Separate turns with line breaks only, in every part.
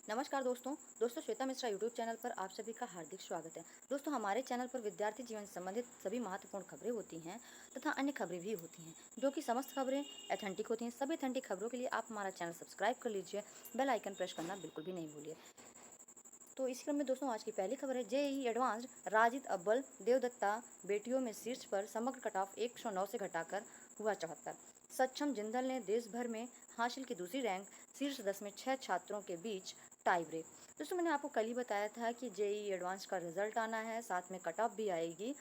नमस्कार दोस्तों Shweta Mishra YouTube channel पर आप सभी का हार्दिक स्वागत है। दोस्तों हमारे चैनल पर विद्यार्थी जीवन से संबंधित सभी महत्वपूर्ण खबरें होती हैं तथा अन्य खबरें भी होती हैं जो कि समस्त खबरें ऑथेंटिक होती हैं। सभी ऑथेंटिक खबरों के लिए आप हमारा चैनल सब्सक्राइब कर लीजिए, बेल आइकन प्रेस करना बिल्कुल भी नहीं भूलिए। तो इस क्रम में दोस्तों आज की पहली खबर है, जेईई एडवांस्ड राजिद अव्वल देवदत्ता बेटियों में शीर्ष पर समग्र कट ऑफ 109 से घटाकर हुआ 74। सक्षम जिंदल ने देश भर में हासिल की दूसरी रैंक, शीर्ष 10 में 6 छात्रों के बीच टाई ब्रेक। दोस्तों मैंने आपको कल ही बताया था कि जेईई एडवांस का रिजल्ट आना है, साथ में कट ऑफ भी आएगी।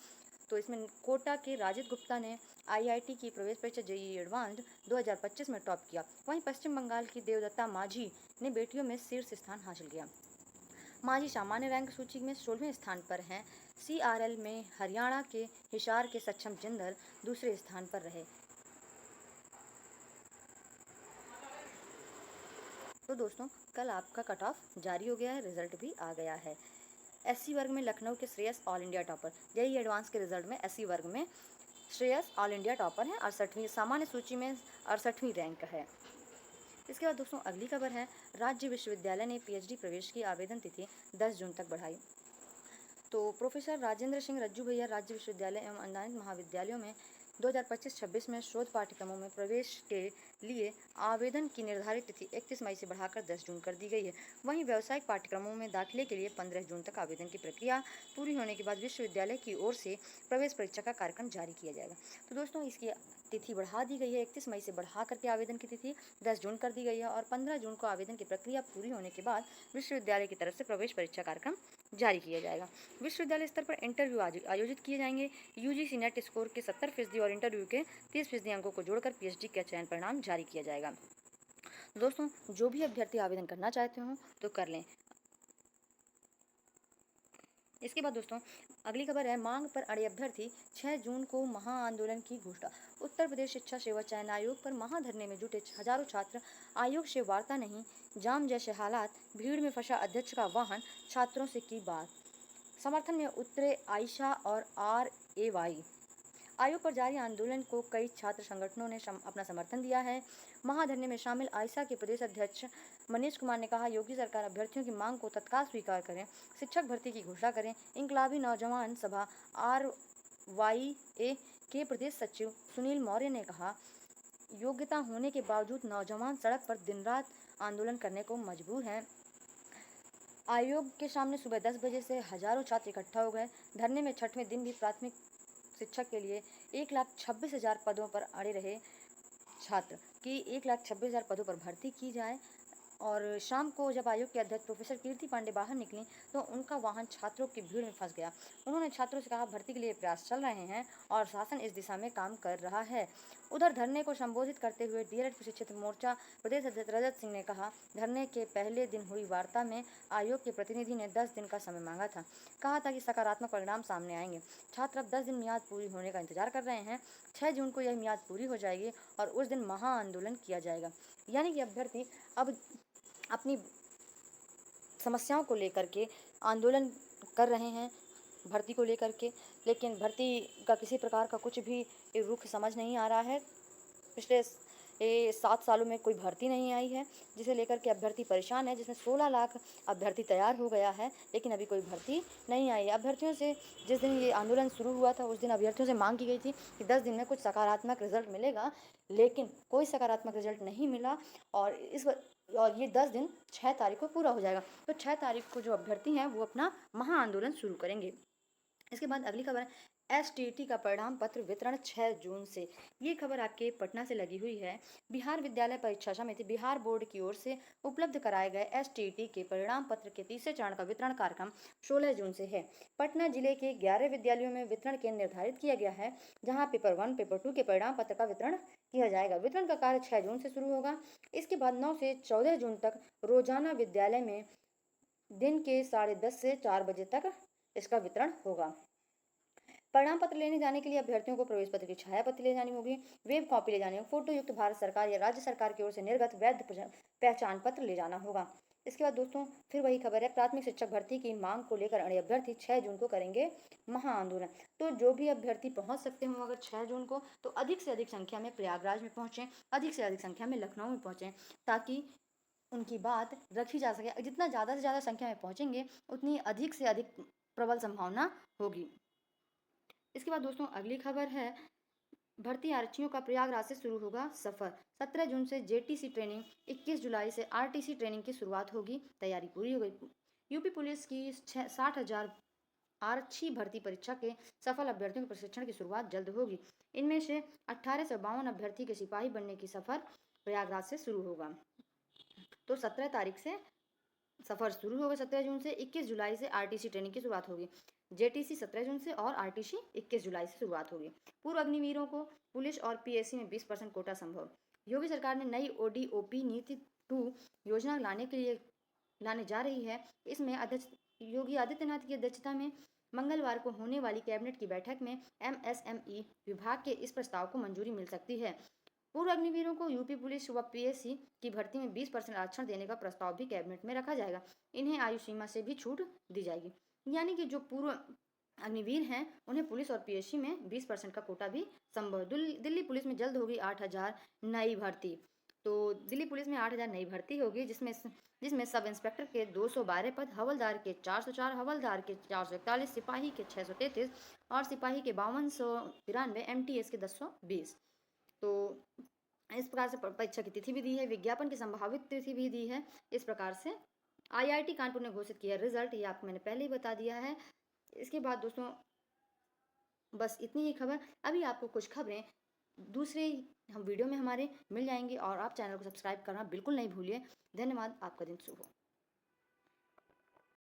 तो इसमें कोटा के राजिद गुप्ता ने आईआईटी की प्रवेश परीक्षा जेईई एडवांस्ड 2025 में टॉप किया। वहीं पश्चिम बंगाल की देवदत्ता माझी ने बेटियों में शीर्ष स्थान हासिल किया। माझी सामान्य रैंक सूची में 16वें स्थान पर हैं। सीआरएल में हरियाणा के हिसार के सक्षम जिंदल दूसरे स्थान पर रहे। तो दोस्तों कल आपका कट ऑफ जारी हो गया है, रिजल्ट भी आ गया है। एससी वर्ग में लखनऊ के Shreyas all India topper. JEE advance के रिजल्ट में एससी वर्ग में श्रेयस ऑल इंडिया टॉपर है, 68वीं सामान्य सूची में 68वीं रैंक है। इसके बाद दोस्तों अगली खबर है, राज्य विश्वविद्यालय ने पीएचडी प्रवेश की आवेदन तिथि 10 जून तक बढ़ाई। तो प्रोफेसर राजेंद्र सिंह रज्जू भैया राज्य विश्वविद्यालय एवं अनुदानित महाविद्यालयों में 2025-26 में शोध पाठ्यक्रमों में प्रवेश के लिए आवेदन की निर्धारित तिथि 31 मई से बढ़ाकर 10 जून कर दी गई है। वहीं व्यावसायिक पाठ्यक्रमों में दाखिले के लिए 15 जून तक आवेदन की प्रक्रिया पूरी होने के बाद विश्वविद्यालय की ओर से प्रवेश परीक्षा का कार्यक्रम जारी किया जाएगा। तो दोस्तों इसकी तिथि बढ़ा दी गई है, 31 मई से बढ़ा करके आवेदन की तिथि 10 जून कर दी गई है और 15 जून को आवेदन की प्रक्रिया पूरी होने के बाद विश्वविद्यालय की तरफ से प्रवेश परीक्षा कार्यक्रम जारी किया जाएगा। विश्वविद्यालय स्तर पर इंटरव्यू आयोजित किए जाएंगे। यूजीसी नेट स्कोर के 70% और इंटरव्यू के 30% अंकों को जोड़कर पीएचडी का चयन परिणाम जारी किया जाएगा। दोस्तों जो भी अभ्यर्थी आवेदन करना चाहते हो तो कर लें। इसके बाद दोस्तों अगली खबर है, मांग पर अड़े अभ्यर्थी 6 जून को महाआंदोलन की घोषणा। उत्तर प्रदेश शिक्षा सेवा चयन आयोग पर महाधरने में जुटे हजारों छात्र, आयोग से वार्ता नहीं, जाम जैसे हालात, भीड़ में फंसा अध्यक्ष का वाहन, छात्रों से की बात। समर्थन में उतरे आयशा और आरएवाई। आयोग पर जारी आंदोलन को कई छात्र संगठनों ने अपना समर्थन दिया है। महाधरने में शामिल आयशा के प्रदेश अध्यक्ष मनीष कुमार ने कहा, योगी सरकार अभ्यर्थियों की मांग को तत्काल स्वीकार करें, शिक्षक भर्ती की घोषणा करें। इंकलाबी नौजवान सभा आरवाईए के प्रदेश सचिव सुनील मौर्य ने कहा, योग्यता होने के बावजूद नौजवान सड़क पर दिन रात आंदोलन करने को मजबूर हैं। आयोग के सामने सुबह 10 बजे से हजारों छात्र इकट्ठा हो गए। धरने में 6वें दिन भी प्राथमिक शिक्षक के लिए 1,26,000 पदों पर अड़े रहे छात्र कि 1,26,000 पदों पर भर्ती की जाए। और शाम को जब आयोग के अध्यक्ष प्रोफेसर कीर्ति पांडे बाहर निकली तो उनका वाहन छात्रों की भीड़ में फंस गया। उन्होंने छात्रों से कहा, भर्ती के लिए प्रयास चल रहे हैं और शासन इस दिशा में काम कर रहा है। उधर धरने को संबोधित करते हुए डीएलएड प्रशिक्षित मोर्चा प्रदेश अध्यक्ष रजत सिंह ने कहा, धरने के पहले दिन हुई वार्ता में आयोग के प्रतिनिधि ने 10 दिन का समय मांगा था। कहा था कि सकारात्मक परिणाम सामने आएंगे। छात्र अब 10 दिन मियाद पूरी होने का इंतजार कर रहे हैं। 6 जून को यह मियाद पूरी हो जाएगी और उस दिन महाआंदोलन किया जाएगा। यानी कि अभ्यर्थी अब अपनी समस्याओं को लेकर के आंदोलन कर रहे हैं भर्ती को लेकर के, लेकिन भर्ती का किसी प्रकार का कुछ भी रुख समझ नहीं आ रहा है। पिछले 7 सालों में कोई भर्ती नहीं आई है, जिसे लेकर के अभ्यर्थी परेशान है। जिसमें 16 लाख अभ्यर्थी तैयार हो गया है, लेकिन अभी कोई भर्ती नहीं आई है। अभ्यर्थियों से जिस दिन ये आंदोलन शुरू हुआ था उस दिन अभ्यर्थियों से मांग की गई थी कि 10 दिन में कुछ सकारात्मक रिजल्ट मिलेगा, लेकिन कोई सकारात्मक रिजल्ट नहीं मिला। और ये 10 दिन 6 तारीख को पूरा हो जाएगा। तो 6 तारीख को जो अभ्यर्थी हैं वो अपना महाआंदोलन शुरू करेंगे। इसके बाद अगली खबर है, एसटीईटी का परिणाम पत्र वितरण 6 जून से। ये खबर आपके पटना से लगी हुई है। बिहार विद्यालय परीक्षा समिति बिहार बोर्ड की ओर से उपलब्ध कराए गए एसटीईटी के परिणाम पत्र के तीसरे चरण का वितरण कार्यक्रम 16 जून से है। पटना जिले के 11 विद्यालयों में वितरण केंद्र निर्धारित किया गया है, जहां पेपर 1 पेपर 2 के परिणाम पत्र का वितरण किया जाएगा। वितरण का कार्य 6 जून से शुरू होगा। इसके बाद 9 से 14 जून तक रोजाना विद्यालय में दिन के 10:30 से 4 बजे तक इसका वितरण होगा। परिणाम पत्र लेने जाने के लिए अभ्यर्थियों को प्रवेश पत्र की छाया प्रति ले जानी होगी, वेब कॉपी ले जानी होगी, फोटो युक्त भारत सरकार या राज्य सरकार की ओर से निर्गत वैध पहचान पत्र ले जाना होगा। इसके बाद दोस्तों फिर वही खबर है, प्राथमिक शिक्षक भर्ती की मांग को लेकर अड़े अभ्यर्थी 6 जून को करेंगे महाआंदोलन। तो जो भी अभ्यर्थी पहुंच सकते हो अगर 6 जून को, तो अधिक से अधिक संख्या में प्रयागराज में पहुंचे, अधिक से अधिक संख्या में लखनऊ में पहुंचे, ताकि उनकी बात रखी जा सके। जितना ज़्यादा से ज़्यादा संख्या में पहुँचेंगे उतनी अधिक से अधिक प्रबल संभावना होगी। इसके बाद दोस्तों अगली खबर है, भर्ती आरक्षियों का प्रयागराज से शुरू होगा सफर। 17 जून से जेटीसी ट्रेनिंग, 21 जुलाई से आरटीसी ट्रेनिंग की शुरुआत होगी। तैयारी पूरी हो गई। यूपी पुलिस की 60,000 आरक्षी भर्ती परीक्षा के सफल अभ्यर्थियों के प्रशिक्षण की शुरुआत जल्द होगी। इनमें से 1852 अभ्यर्थी के सिपाही बनने की सफर प्रयागराज से शुरू होगा। तो 17 तारीख से सफर शुरू होगा, 17 जून से। 21 जुलाई से आरटीसी ट्रेनिंग की शुरुआत होगी। जेटीसी 17 जून से और आरटीसी 21 जुलाई से शुरुआत होगी। पूर्व अग्निवीरों को पुलिस और पीएससी में 20% कोटा संभव। योगी सरकार ने नई ओडीओपी नीति 2 योजना लाने जा रही है। इसमें अध्यक्ष योगी आदित्यनाथ की अध्यक्षता में मंगलवार को होने वाली कैबिनेट की बैठक में एमएसएमई विभाग के इस प्रस्ताव को मंजूरी मिल सकती है। पूर्व अग्निवीरों को यूपी पुलिस व पीएससी की भर्ती में 20% आरक्षण देने का प्रस्ताव भी कैबिनेट में रखा जाएगा। इन्हें आयु सीमा से भी छूट दी जाएगी। यानी कि जो पूर्व अग्निवीर हैं उन्हें पुलिस और पीएससी में 20% का कोटा भी संभव है। दिल्ली पुलिस में जल्द होगी 8,000 नई भर्ती। तो दिल्ली पुलिस में 8,000 नई भर्ती होगी, जिसमें सब इंस्पेक्टर के 212 पद, हवलदार के 404, हवलदार के 441, सिपाही के 633 और सिपाही के 5293, एमटीएस के 1020। तो इस प्रकार से परीक्षा की तिथि भी दी है, विज्ञापन की संभावित तिथि भी दी है। इस प्रकार से आईआईटी कानपुर ने घोषित किया रिजल्ट, ये आपको मैंने पहले ही बता दिया है। इसके बाद दोस्तों बस इतनी ही खबर। अभी आपको कुछ खबरें दूसरे हम वीडियो में हमारे मिल जाएंगी और आप चैनल को सब्सक्राइब करना बिल्कुल नहीं भूलिए। धन्यवाद, आपका दिन शुभ हो।